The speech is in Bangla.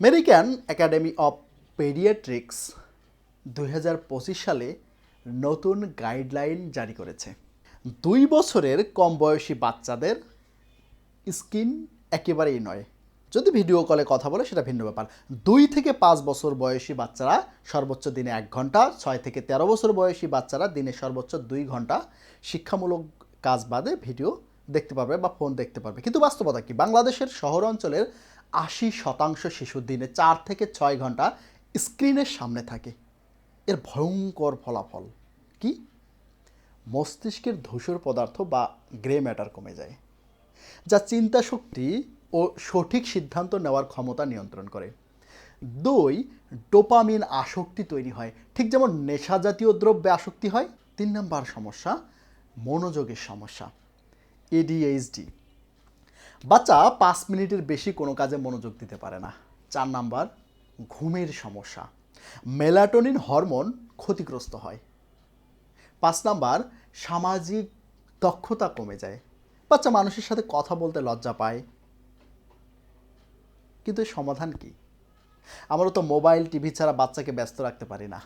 আমেরিকান একাডেমি অফ পেডিয়াট্রিক্স 2025 সালে নতুন গাইডলাইন জারি করেছে। 2 বছরের কম বয়সী বাচ্চাদের স্কিন একেবারেই নয়, যদি ভিডিও কলে কথা বলে সেটা ভিন্ন ব্যাপার। 2 থেকে 5 বছর বয়সী বাচ্চারা সর্বোচ্চ দিনে 1 ঘন্টা, 6 থেকে 13 বছর বয়সী বাচ্চারা দিনে সর্বোচ্চ 2 ঘন্টা শিক্ষামূলক কাজ বাদে ভিডিও দেখতে পারবে বা ফোন দেখতে পারবে। কিন্তু বাস্তবতা কি? বাংলাদেশের শহর অঞ্চলের 80% শিশু দিনে 4 থেকে 6 ঘন্টা স্ক্রিনের সামনে থাকে। এর ভয়ঙ্কর ফলাফল কি? মস্তিষ্কের ধূসর পদার্থ বা গ্রে ম্যাটার কমে যায়, যা চিন্তা শক্তি ও সঠিক সিদ্ধান্ত নেওয়ার ক্ষমতা নিয়ন্ত্রণ করে। 2, ডোপামিন আসক্তি তৈরি হয়, ঠিক যেমন নেশা জাতীয় দ্রব্যে আসক্তি হয়। 3 নম্বর সমস্যা, মনোযোগের সমস্যা, এডিএইচডি। বাচ্চা 5 মিনিটের বেশি কোনো কাজে মনোযোগ দিতে পারে না। 4 নম্বর, ঘুমের সমস্যা, মেলাটোনিন হরমোন ক্ষতিগ্রস্ত হয়। 5 নম্বর, সামাজিক দক্ষতা কমে যায়, বাচ্চা মানুষের সাথে কথা বলতে লজ্জা পায়। কিন্তু এর সমাধান কি? আমরা তো মোবাইল টিভি ছাড়া বাচ্চাকে ব্যস্ত রাখতে পারি না।